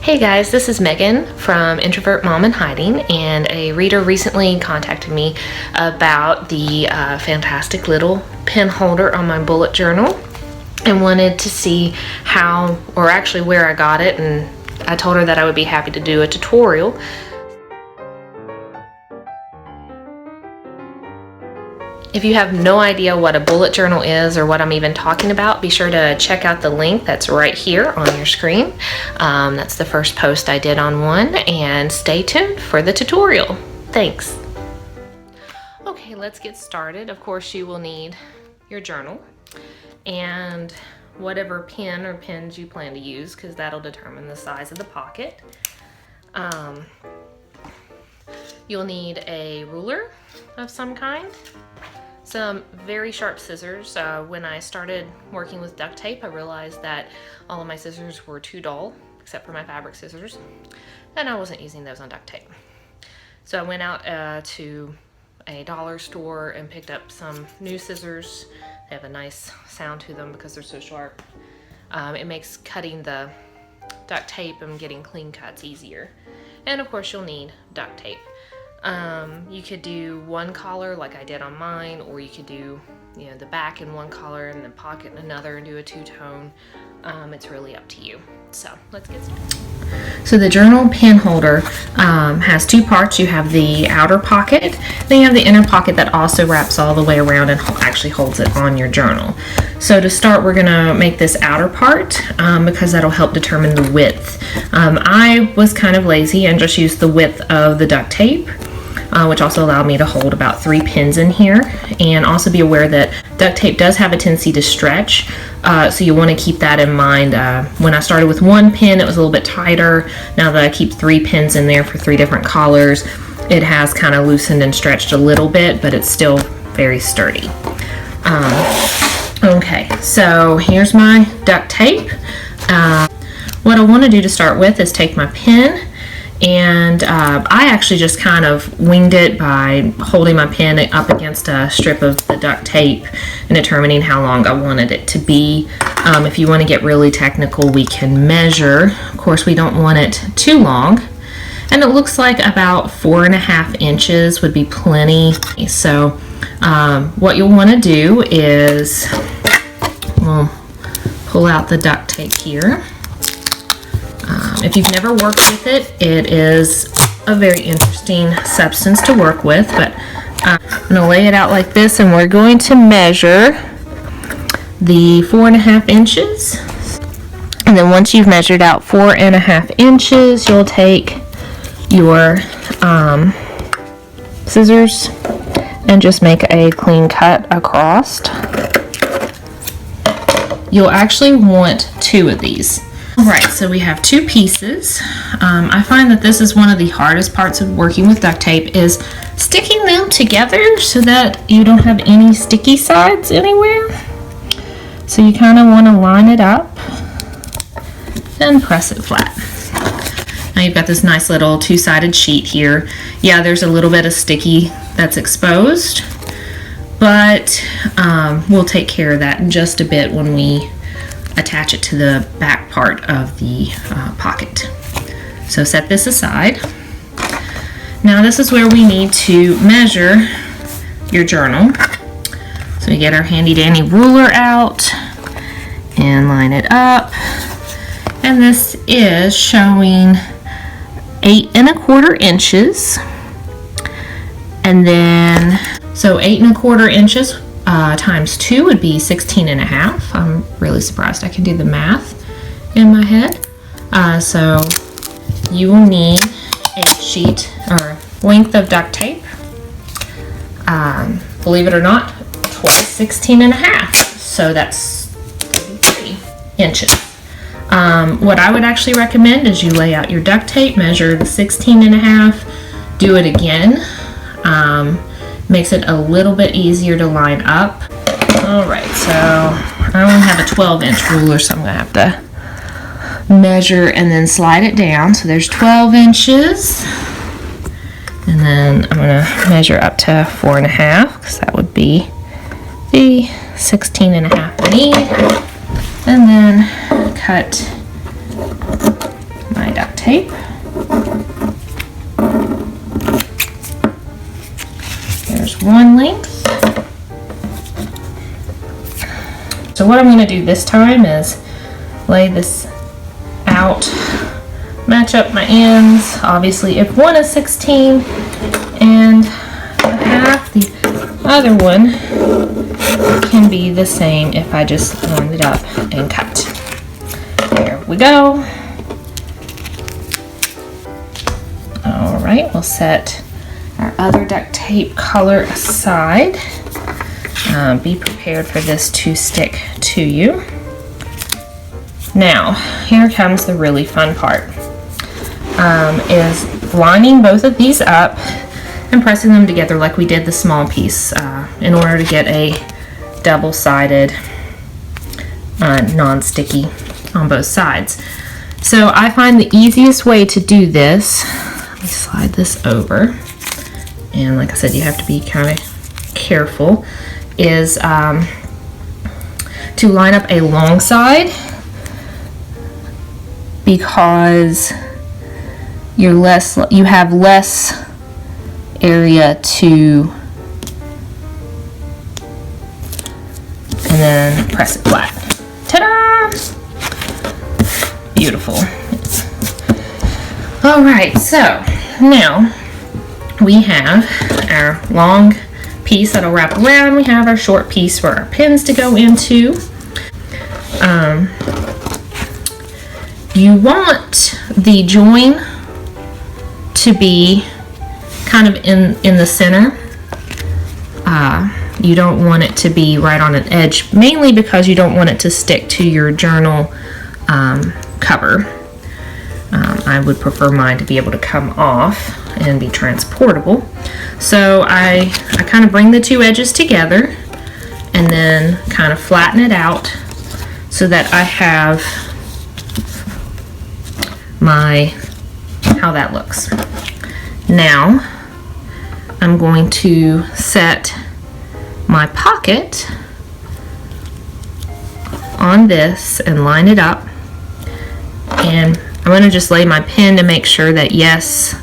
Hey guys, this is Megan from Introvert Mom in Hiding, and a reader recently contacted me about the fantastic little pen holder on my bullet journal and wanted to see how, or actually where I got it, and I told her that I would be happy to do a tutorial. If you have no idea what a bullet journal is or what I'm even talking about, be sure to check out the link that's right here on your screen. That's the first post I did on one, and stay tuned for the tutorial. Thanks. Okay, let's get started. Of course, you will need your journal and whatever pen or pens you plan to use, because that'll determine the size of the pocket. You'll need a ruler of some kind. Some very sharp scissors. When I started working with duct tape, I realized that all of my scissors were too dull, except for my fabric scissors, and I wasn't using those on duct tape. So I went out to a dollar store and picked up some new scissors. They have a nice sound to them because they're so sharp. It makes cutting the duct tape and getting clean cuts easier. And of course you'll need duct tape. You could do one collar like I did on mine, or you could do, the back in one color and the pocket in another and do a two-tone. It's really up to you. So let's get started. So the journal pen holder has two parts. You have the outer pocket, then you have the inner pocket that also wraps all the way around and actually holds it on your journal. So to start, we're gonna make this outer part because that'll help determine the width. I was kind of lazy and just used the width of the duct tape, which also allowed me to hold about 3 pins in here. And also be aware that duct tape does have a tendency to stretch, so you want to keep that in mind. When I started with 1 pin, it was a little bit tighter. Now that I keep 3 pins in there for 3 different collars, it has kind of loosened and stretched a little bit, but it's still very sturdy. Okay, so here's my duct tape. What I want to do to start with is take my pen, and I actually just kind of winged it by holding my pen up against a strip of the duct tape and determining how long I wanted it to be. If you want to get really technical, we can measure. Of course, we don't want it too long, and it looks like about 4.5 inches would be plenty. So what you'll want to do is we'll pull out the duct tape here. If you've never worked with it, it is a very interesting substance to work with, but I'm going to lay it out like this, and we're going to measure the 4.5 inches. And then once you've measured out 4.5 inches, you'll take your scissors and just make a clean cut across. You'll actually want 2 of these. Alright, so we have 2 pieces. I find that this is one of the hardest parts of working with duct tape, is sticking them together so that you don't have any sticky sides anywhere. So you kind of want to line it up and press it flat. Now you've got this nice little 2-sided sheet here. Yeah, there's a little bit of sticky that's exposed, but we'll take care of that in just a bit when we attach it to the back part of the pocket. So set this aside. Now this is where we need to measure your journal. So we get our handy dandy ruler out and line it up. And this is showing 8.25 inches. And then, so 8.25 inches times 2 would be 16.5. I'm really surprised I can do the math in my head. So you will need a sheet or length of duct tape. Believe it or not, twice 16.5. So that's 33 inches. What I would actually recommend is you lay out your duct tape, measure the 16.5, do it again. Makes it a little bit easier to line up. Alright, so I only have a 12-inch ruler, so I'm going to have to measure and then slide it down. So there's 12 inches. And then I'm going to measure up to 4.5, because that would be the 16.5 I need. And then cut my duct tape. tape. There's one length. So what I'm going to do this time is lay this out, match up my ends. Obviously, if one is 16 and a half, the other one can be the same if I just line it up and cut. There we go. All right, we'll set our other duct tape color aside. Be prepared for this to stick to you. Now, here comes the really fun part, is lining both of these up and pressing them together like we did the small piece in order to get a double-sided non-sticky on both sides. So I find the easiest way to do this, let me slide this over, and like I said, you have to be kind of careful, is to line up a long side, because you have less area to, and then press it flat. Ta-da! Beautiful. All right, so now we have our long piece that'll wrap around. We have our short piece for our pins to go into. You want the join to be kind of in the center. You don't want it to be right on an edge, mainly because you don't want it to stick to your journal cover. I would prefer mine to be able to come off and be transportable. So I kind of bring the two edges together and then kind of flatten it out so that I have how that looks. Now I'm going to set my pocket on this and line it up, and I'm going to just lay my pin to make sure that yes,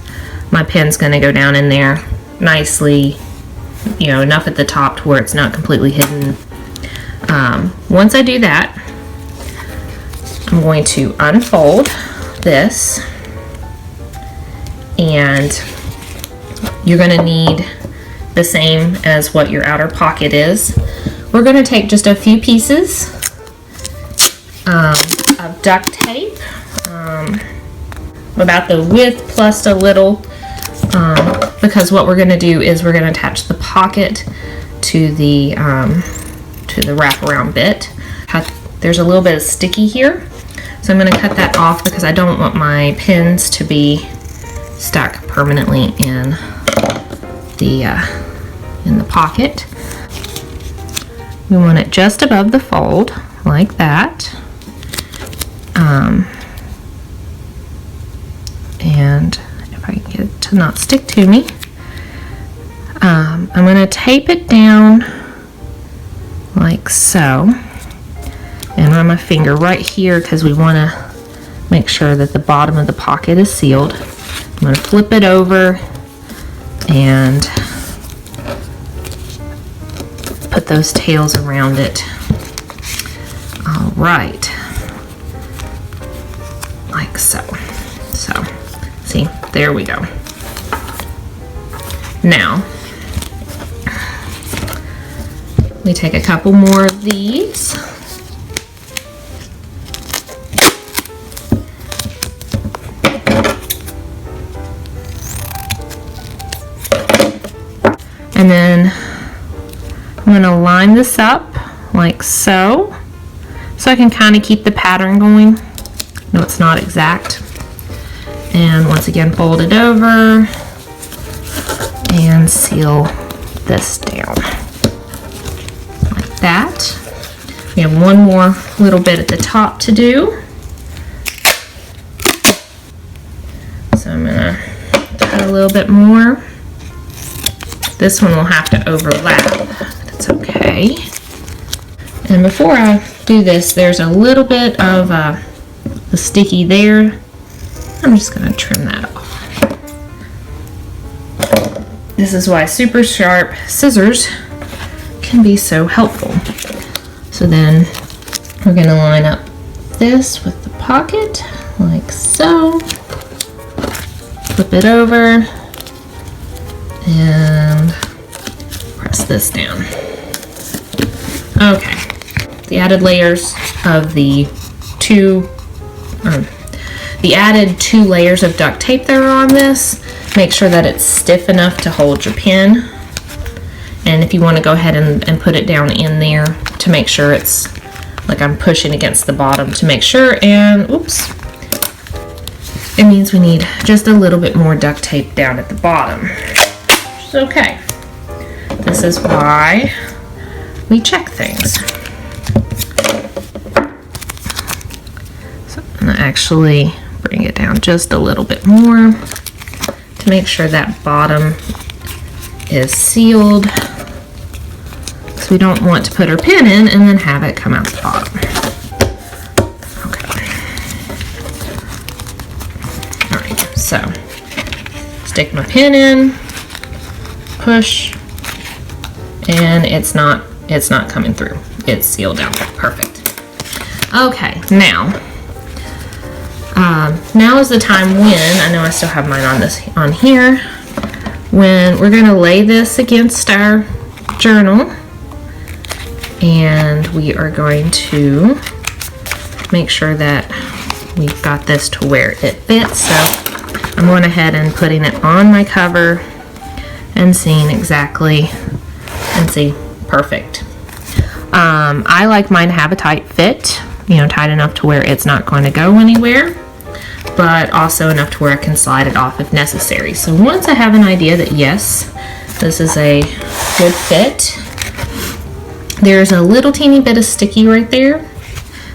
my pin's going to go down in there nicely, you know, enough at the top to where it's not completely hidden. Once I do that, I'm going to unfold this, and you're going to need the same as what your outer pocket is. We're going to take just a few pieces of duct tape, about the width plus a little, because what we're going to do is we're going to attach the pocket to the wraparound bit. There's a little bit of sticky here, so I'm going to cut that off because I don't want my pins to be stuck permanently in the pocket. We want it just above the fold, like that. And if I can get it to not stick to me, I'm going to tape it down like so, and run my finger right here because we want to make sure that the bottom of the pocket is sealed. I'm going to flip it over and put those tails around it. All right, like so. So, see, there we go. Now, we take a couple more of these. And then I'm going to line this up like so I can kind of keep the pattern going. No, it's not exact. And once again, fold it over and seal this down like that. We have one more little bit at the top to do. So I'm going to cut a little bit more. This one will have to overlap, but it's okay. And before I do this, there's a little bit of the sticky there. I'm just going to trim that off. This is why super sharp scissors can be so helpful. So then we're going to line up this with the pocket like so. Flip it over and press this down. Okay, the added layers of the added two layers of duct tape that are on this, make sure that it's stiff enough to hold your pin. And if you want to go ahead and put it down in there to make sure it's like I'm pushing against the bottom to make sure, and oops, it means we need just a little bit more duct tape down at the bottom, which is okay. This is why we check things. So I'm gonna actually bring it down just a little bit more to make sure that bottom is sealed. So we don't want to put our pin in and then have it come out the bottom. Okay. All right, so stick my pin in, push, and it's not coming through. It's sealed down. Perfect. Okay, now is the time when, I know I still have mine on here, when we're going to lay this against our journal, and we are going to make sure that we've got this to where it fits. So I'm going ahead and putting it on my cover and seeing exactly, and see, perfect. I like mine to have a tight fit, you know, tight enough to where it's not going to go anywhere, but also enough to where I can slide it off if necessary. So once I have an idea that yes, this is a good fit, there's a little teeny bit of sticky right there.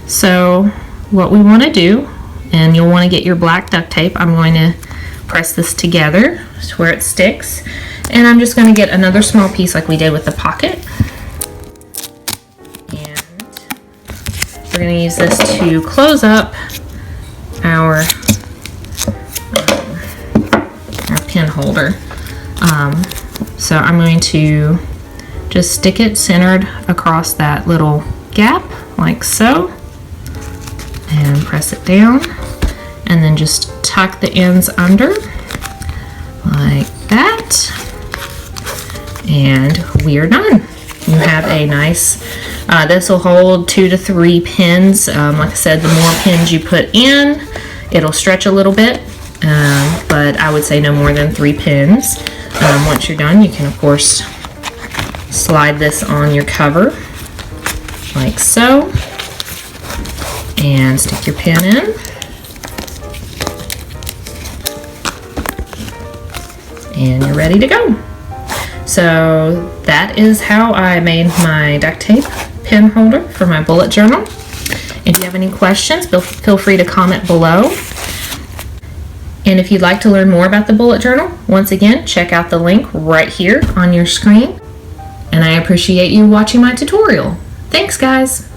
So what we want to do, and you'll want to get your black duct tape, I'm going to press this together to where it sticks, and I'm just going to get another small piece like we did with the pocket, and we're going to use this to close up our pin holder. So I'm going to just stick it centered across that little gap like so, and press it down, and then just tuck the ends under like that, and we are done. You have a nice, this will hold 2 to 3 pins. Like I said, the more pins you put in, it'll stretch a little bit, but I would say no more than 3 pins. Once you're done, you can of course slide this on your cover like so, and stick your pin in, and you're ready to go. So that is how I made my duct tape pin holder for my bullet journal. If you have any questions, feel free to comment below. And if you'd like to learn more about the bullet journal, once again, check out the link right here on your screen. And I appreciate you watching my tutorial. Thanks, guys.